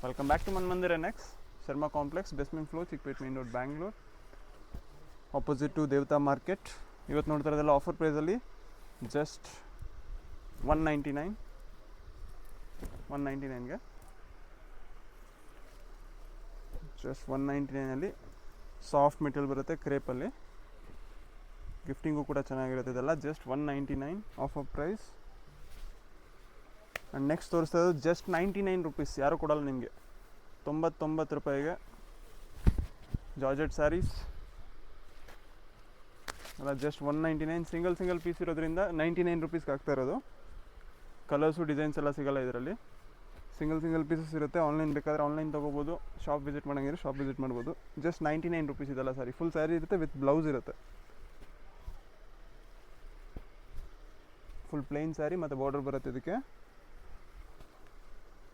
Welcome back to Manmandir NX Sharma complex basement floor Chickpet main road Bangalore opposite to Devatha market. ಇವತ್ತು ನೋಡ್ತಾ ಇರೋದೆಲ್ಲ offer ಪ್ರೈಸಲ್ಲಿ just 199ಗೆ ಜಸ್ಟ್ 199ಅಲ್ಲಿ ಸಾಫ್ಟ್ ಮೆಟೀರಿಯಲ್ ಬರುತ್ತೆ ಕ್ರೇಪಲ್ಲಿ. ಗಿಫ್ಟಿಂಗು ಕೂಡ ಚೆನ್ನಾಗಿರುತ್ತೆ. ಇದೆಲ್ಲ just 199 offer price. And next ತೋರಿಸ್ತಾ ಇರೋದು ಜಸ್ಟ್ 99 ರುಪೀಸ್, ಯಾರು ಕೊಡಲ್ಲ ನಿಮಗೆ. 99 ರೂಪಾಯಿಗೆ ಜಾರ್ಜೆಟ್ ಸ್ಯಾರೀಸ್ ಅಲ್ಲ, ಜಸ್ಟ್ 199. ಸಿಂಗಲ್ ಪೀಸ್ ಇರೋದ್ರಿಂದ 99 ರುಪೀಸ್ಗೆ ಆಗ್ತಾ ಇರೋದು. ಕಲರ್ಸು ಡಿಸೈನ್ಸ್ ಎಲ್ಲ ಸಿಗೋಲ್ಲ ಇದರಲ್ಲಿ. ಸಿಂಗಲ್ ಪೀಸಸ್ ಇರುತ್ತೆ. ಆನ್ಲೈನ್ ಬೇಕಾದರೆ ಆನ್ಲೈನ್ ತೊಗೋಬೋದು, ಶಾಪ್ ವಿಸಿಟ್ ಮಾಡೋಂಗಿದ್ರೆ ಶಾಪ್ ವಿಸಿಟ್ ಮಾಡ್ಬೋದು. ಜಸ್ಟ್ 99 ರುಪೀಸ್ ಇದೆಲ್ಲ ಸ್ಯಾರಿ. ಫುಲ್ ಸ್ಯಾರಿ ಇರುತ್ತೆ ವಿತ್ ಬ್ಲೌಸ್ ಇರುತ್ತೆ. ಫುಲ್ ಪ್ಲೇನ್ ಸ್ಯಾರಿ ಮತ್ತು ಬಾರ್ಡರ್ ಬರುತ್ತೆ ಇದಕ್ಕೆ.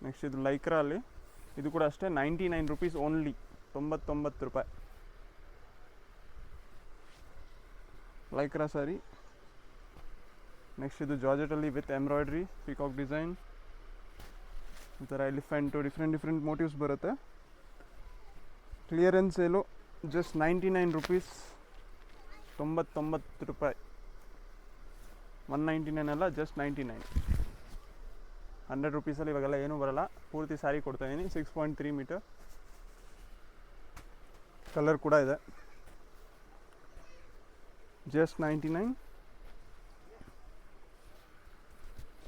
ನೆಕ್ಸ್ಟ್ ಇದು ಲೈಕ್ರಾ ಅಲ್ಲಿ, ಇದು ಕೂಡ ಅಷ್ಟೇ 99 ರುಪೀಸ್ ಓನ್ಲಿ, 99 ರೂಪಾಯಿ ಲೈಕ್ರಾ ಸ್ಯಾರಿ. ನೆಕ್ಸ್ಟ್ ಇದು ಜಾರ್ಜೆಟಲ್ಲಿ ವಿತ್ ಎಂಬ್ರಾಯ್ಡ್ರಿ, ಪಿಕಾಕ್ ಡಿಸೈನ್, ಈ ಥರ ಎಲಿಫೆಂಟು, ಡಿಫ್ರೆಂಟ್ ಮೋಟಿವ್ಸ್ ಬರುತ್ತೆ. ಕ್ಲಿಯರೆನ್ಸ್ ಸೇಲು ಜಸ್ಟ್ 99 ರುಪೀಸ್, 99 ರೂಪಾಯಿ. 199 ಅಲ್ಲ, ಜಸ್ಟ್ 99. 100 ರುಪೀಸಲ್ಲಿ ಇವಾಗೆಲ್ಲ ಏನೂ ಬರೋಲ್ಲ. ಪೂರ್ತಿ ಸ್ಯಾರಿ ಕೊಡ್ತಾಯಿದ್ದೀನಿ. 6.3 ಮೀಟರ್. ಕಲರ್ ಕೂಡ ಇದೆ. ಜಸ್ಟ್ 99.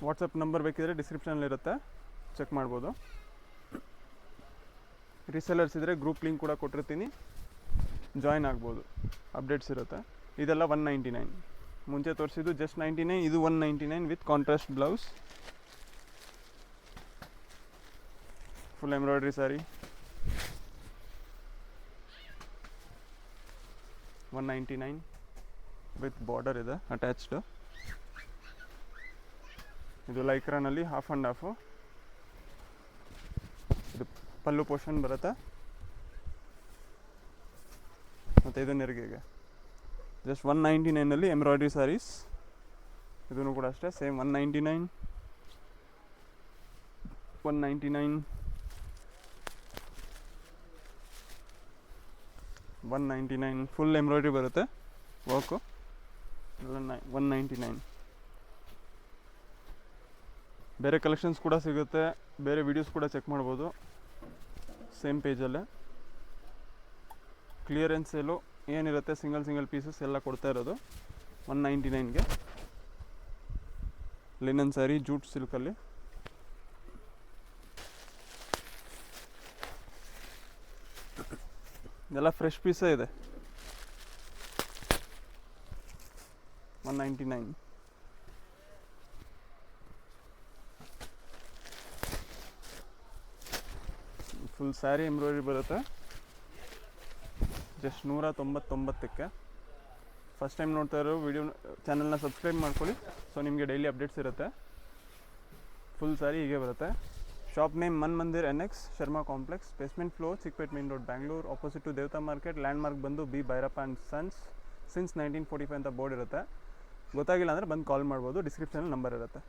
ವಾಟ್ಸಪ್ ನಂಬರ್ ಬೇಕಿದ್ರೆ ಡಿಸ್ಕ್ರಿಪ್ಷನಲ್ಲಿರುತ್ತೆ, ಚೆಕ್ ಮಾಡ್ಬೋದು. ರೀಸೆಲ್ಲರ್ಸ್ ಇದ್ದರೆ ಗ್ರೂಪ್ ಲಿಂಕ್ ಕೂಡ ಕೊಟ್ಟಿರ್ತೀನಿ, ಜಾಯ್ನ್ ಆಗ್ಬೋದು, ಅಪ್ಡೇಟ್ಸ್ ಇರುತ್ತೆ. ಇದೆಲ್ಲ 199. ಮುಂಚೆ ತೋರಿಸಿದ್ದು ಜಸ್ಟ್ 99, ಇದು 199 with contrast blouse. Full embroidery sari 199 with border ಇದೆ ಅಟ್ಯಾಚ್ಡ್. ಇದು ಲೈಕ್ರಾನಲ್ಲಿ ಹಾಫ್ ಆ್ಯಂಡ್ ಹಾಫು. ಇದು ಪಲ್ಲು ಪೋರ್ಷನ್ ಬರುತ್ತೆ ಮತ್ತು ಇದು ನೆರಿಗೆಗೆ. ಜಸ್ಟ್ 199ಅಲ್ಲಿ ಎಂಬ್ರಾಯ್ಡ್ರಿ ಸ್ಯಾರೀಸ್. ಇದೂ ಕೂಡ ಅಷ್ಟೇ ಸೇಮ್ 199 ಫುಲ್ ಎಂಬ್ರಾಯ್ಡ್ರಿ ಬರುತ್ತೆ ವರ್ಕು. 199. ಬೇರೆ ಕಲೆಕ್ಷನ್ಸ್ ಕೂಡ ಸಿಗುತ್ತೆ, ಬೇರೆ ವಿಡಿಯೋಸ್ ಕೂಡ ಚೆಕ್ ಮಾಡ್ಬೋದು ಸೇಮ್ ಪೇಜಲ್ಲೇ. ಕ್ಲಿಯರೆನ್ಸ್ ಸೇಲು ಏನಿರುತ್ತೆ, ಸಿಂಗಲ್ ಪೀಸಸ್ ಎಲ್ಲ ಕೊಡ್ತಾ ಇರೋದು 199ಗೆ. ಲಿನನ್ ಸ್ಯಾರಿ ಜೂಟ್ ಸಿಲ್ಕಲ್ಲಿ. ಇದೆಲ್ಲ ಫ್ರೆಶ್ ಪೀಸೇ ಇದೆ. 199. ಫುಲ್ ಸ್ಯಾರಿ ಎಂಬ್ರಾಯ್ಡ್ರಿ ಬರುತ್ತೆ. ಜಸ್ಟ್ 199ಕ್ಕೆ. ಫಸ್ಟ್ ಟೈಮ್ ನೋಡ್ತಾ ಇರೋ ವಿಡಿಯೋ ಚಾನಲ್ನ ಸಬ್ಸ್ಕ್ರೈಬ್ ಮಾಡ್ಕೊಳ್ಳಿ, ಸೊ ನಿಮಗೆ ಡೈಲಿ ಅಪ್ಡೇಟ್ಸ್ ಇರುತ್ತೆ. ಫುಲ್ ಸ್ಯಾರಿ ಹೀಗೆ ಬರುತ್ತೆ. Shop name Manmandir NX Sharma complex, basement floor, Chickpet main road Bangalore, opposite to Devatha market. Landmark ಬಂದು B Bhairappa and sons, since 1945 ಅಂತ ಬೋರ್ಡ್ ಇರುತ್ತೆ. ಗೊತ್ತಾಗಿಲ್ಲ ಅಂದರೆ ಬಂದು ಕಾಲ್ ಮಾಡ್ಬೋದು, ಡಿಸ್ಕ್ರಿಪ್ಷನಲ್ಲಿ ನಂಬರ್ ಇರುತ್ತೆ.